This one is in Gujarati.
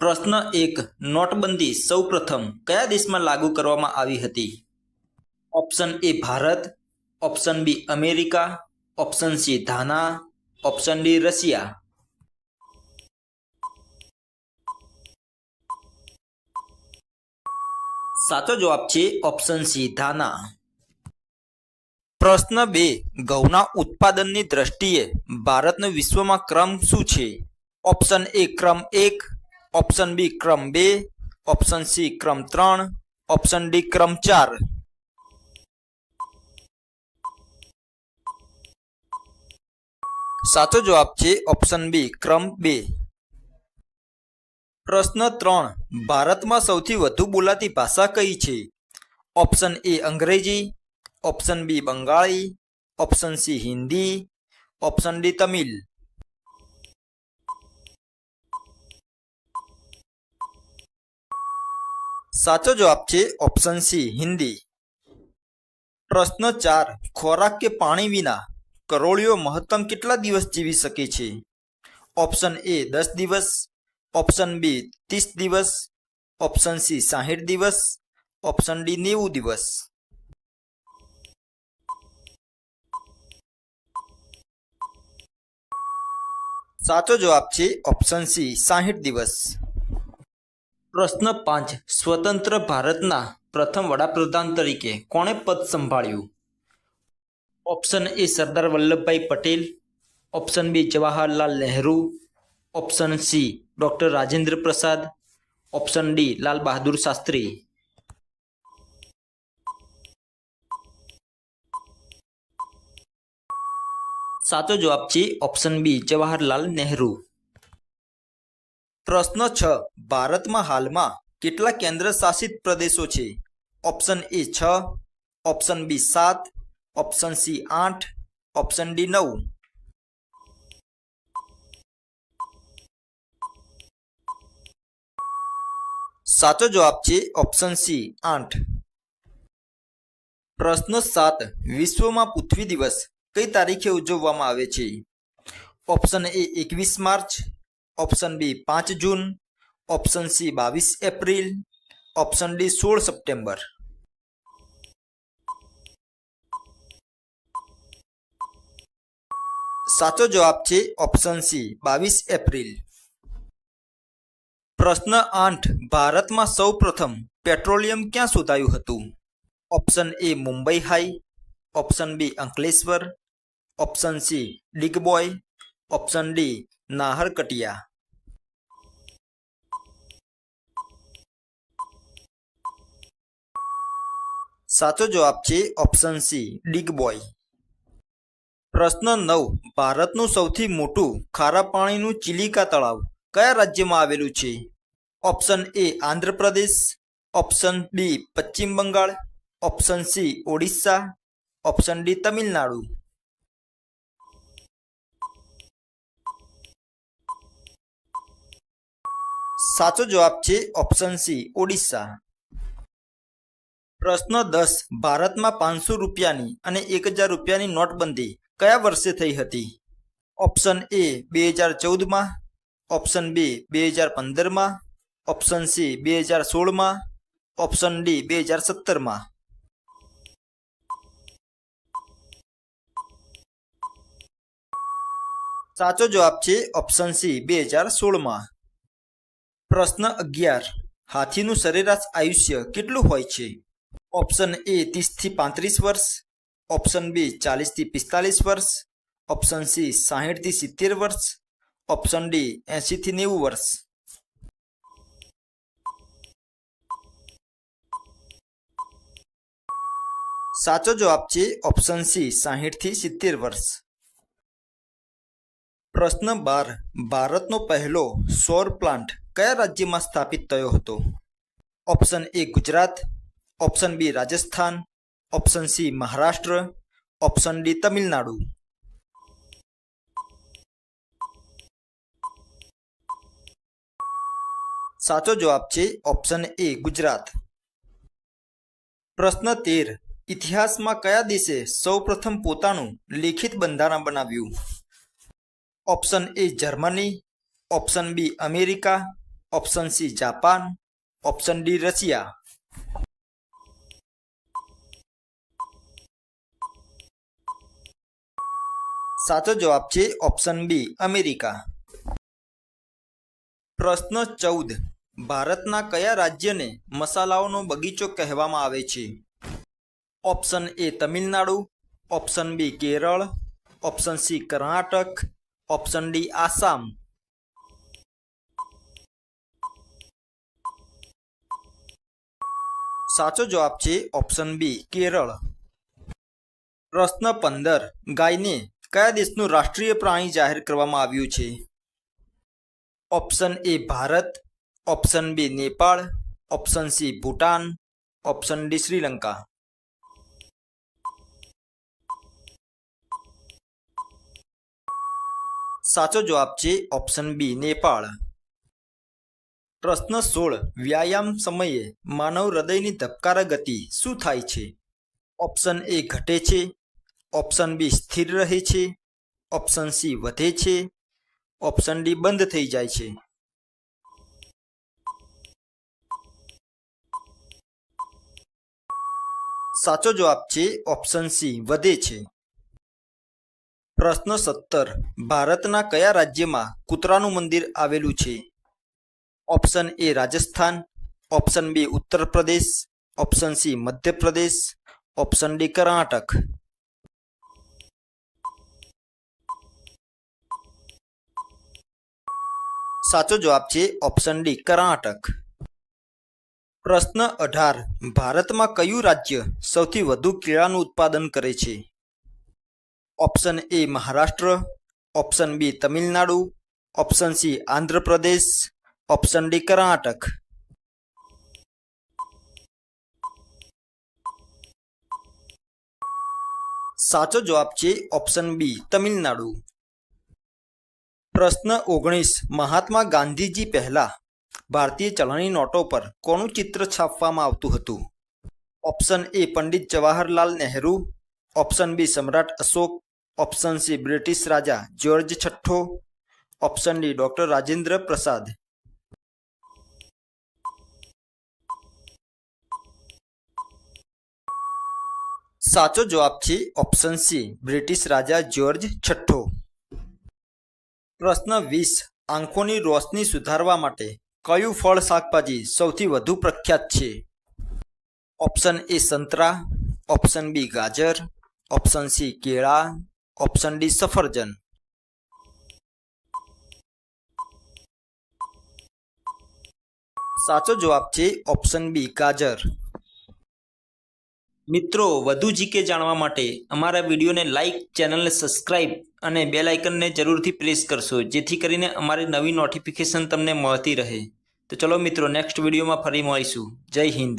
પ્રશ્ન 1. નોટબંધી સૌપ્રથમ કયા દેશમાં લાગુ કરવામાં આવી હતી? Option A Bharat, option B America, option C Ghana, option D Russia. સાચો જવાબ છે ઓપ્શન સી ઘાના. પ્રશ્ન 2. ઘઉંના ઉત્પાદનની દ્રષ્ટિએ ભારતનો વિશ્વમાં ક્રમ શું છે? ઓપ્શન એ ક્રમ 1, ઓપ્શન બી ક્રમ 2, ઓપ્શન સી ક્રમ 3, ઓપ્શન ડી ક્રમ 4. સાચો જવાબ છે ઓપ્શન બી ક્રમ 2. પ્રશ્ન 3. ભારતમાં સૌથી વધુ બોલાતી ભાષા કઈ છે? Option A Angrezi, option B Bengali, option C Hindi, option D Tamil. સાચો જવાબ છે ઓપ્શન સી હિન્દી. પ્રશ્ન 4. ખોરાક કે પાણી વિના કરોળિયો મહત્તમ કેટલા દિવસ જીવી શકે છે? ઓપ્શન એ 10 દિવસ, ઓપ્શન બી 30 દિવસ, ઓપ્શન સી 60 દિવસ, ઓપ્શન ડી 90 દિવસ. સાચો જવાબ છે ઓપ્શન સી 60 દિવસ. પ્રશ્ન 5. સ્વતંત્ર ભારતના પ્રથમ વડાપ્રધાન તરીકે કોણે પદ સંભાળ્યું? Option A Sardar Vallabhbhai Patel, option B Jawaharlal Nehru, option C doctor Rajendra Prasad, option D Lal Bahadur Shastri. સાચો જવાબ છે ઓપ્શન બી જવાહરલાલ નહેરુ. પ્રશ્ન 6. ભારતમાં હાલમાં કેટલા કેન્દ્ર શાસિત પ્રદેશો છે? Option A 6, option B 7, option C 8, option D 9. સાચો જવાબ છે ઓપ્શન સી 8. પ્રશ્ન 7. વિશ્વમાં પૃથ્વી દિવસ કઈ તારીખે ઉજવવામાં આવે છે? Option A 21 March, option B 5 June, option C 22 April, option D 16 September. સાચો જવાબ છે ઓપ્શન સી 22 એપ્રિલ. પ્રશ્ન 8. ભારતમાં સૌ પ્રથમ પેટ્રોલિયમ ક્યાં શોધાયું હતું? Option A Mumbai high, option B Ankleshwar, option C Digboi, option D Naharkatiya. સાચો જવાબ છે ઓપ્શન સી ડિગબોય. પ્રશ્ન 9. ભારતનું સૌથી મોટું ખારા પાણીનું ચિલિકા તળાવ કયા રાજ્યમાં આવેલું છે? Option A Andhra Pradesh, option B Paschim Bangal, option C Odisha, option D Tamil Nadu. સાચો જવાબ છે ઓપ્શન સી ઓડિશા. પ્રશ્ન 10. ભારતમાં 500 રૂપિયાની અને 1000 રૂપિયાની નોટબંધી કયા વર્ષે થઈ હતી? ઓપ્શન એ 2014માં, ઓપ્શન બી 2015માં, ઓપ્શન સી 2016માં, ઓપ્શન ડી 2017માં. સાચો જવાબ છે ઓપ્શન સી 2016માં. પ્રશ્ન 11. હાથીનું સરેરાશ આયુષ્ય કેટલું હોય છે? ઓપ્શન એ 30 થી 35 વર્ષ, ઓપ્શન બી 40 થી 45 વર્ષ, ઓપ્શન સી 60 થી 70 વર્ષ, ઓપ્શન ડી 80 થી 90 વર્ષ. સાચો જવાબ છે ઓપ્શન સી 60 થી 70 વર્ષ. પ્રશ્ન 12. ભારતનો પહેલો સૌર પ્લાન્ટ કયા રાજ્યમાં સ્થાપિત થયો હતો? Option A Gujarat, option B Rajasthan, option C Maharashtra, option D Tamil Nadu. સાચો જવાબ છે ઓપ્શન એ ગુજરાત. પ્રશ્ન 13. ઇતિહાસમાં કયા દેશે સૌપ્રથમ પોતાનું લિખિત બંધારણ બનાવ્યું? Option A Germany, option B America, option C Japan, option D Russia. સાચો જવાબ છે ઓપ્શન બી અમેરિકા. પ્રશ્ન 14. ભારતના કયા રાજ્યને મસાલાઓનો બગીચો કહેવામાં આવે છે? Option A Tamil Nadu, option B Kerala, option C Karnataka, option D Assam. સાચો જવાબ છે ઓપ્શન બી કેરળ. પ્રશ્ન 15. ગાયને કયા દેશનું રાષ્ટ્રીય પ્રાણી જાહેર કરવામાં આવ્યું છે? Option A Bharat, option B Nepal, option C Bhutan, option D Sri Lanka. સાચો જવાબ છે ઓપ્શન બી નેપાળ. પ્રશ્ન 16. વ્યાયામ સમયે માનવ હૃદયની ધબકારા ગતિ શું થાય છે? ઓપ્શન એ ઘટે છે, ઓપ્શન બી સ્થિર રહે છે, ઓપ્શન સી વધે છે, ઓપ્શન ડી બંધ થઈ જાય છે. સાચો જવાબ છે ઓપ્શન સી વધે છે. પ્રશ્ન 17. ભારતના કયા રાજ્યમાં કૂતરાનું મંદિર આવેલું છે? Option A Rajasthan, option B Uttar Pradesh, option C Madhya Pradesh, option D Karnataka. સાચો જવાબ છે ઓપ્શન ડી કર્ણાટક. પ્રશ્ન 18. ભારતમાં કયું રાજ્ય સૌથી વધુ કેળાનું ઉત્પાદન કરે છે? Option A Maharashtra, option B Tamil Nadu, option C Andhra Pradesh, option D Karnataka. સાચો જવાબ છે ઓપ્શન બી તમિલનાડુ. પ્રશ્ન 19. મહાત્મા ગાંધીજી પહેલા ભારતીય ચલણી નોટો પર કોનું ચિત્ર છાપવામાં આવતું હતું? Option A Pandit Jawaharlal Nehru, option B Samrat Ashok, option C British રાજા જ્યોર્જ છઠ્ઠો, option D doctor Rajendra Prasad. સાચો જવાબ છે ઓપ્શન સી બ્રિટિશ રાજા જ્યોર્જ છઠ્ઠો. પ્રશ્ન 20. આંખોની રોશની સુધારવા માટે કયું ફળ શાકભાજી સૌથી વધુ પ્રખ્યાત છે? ઓપ્શન એ સંતરા, ઓપ્શન બી ગાજર, ઓપ્શન સી કેળા, ઓપ્શન ડી સફરજન. સાચો જવાબ છે ઓપ્શન બી ગાજર. મિત્રો, વધુ જીકે જાણવા માટે અમારા વિડીયોને લાઇક, ચેનલને સબસ્ક્રાઇબ અને બેલ આઇકનને જરૂરથી પ્રેસ કરશો, જેથી કરીને અમારી નવી નોટિફિકેશન તમને મળતી રહે. તો ચલો મિત્રો, નેક્સ્ટ વિડીયોમાં ફરી મળીશું. જય હિન્દ.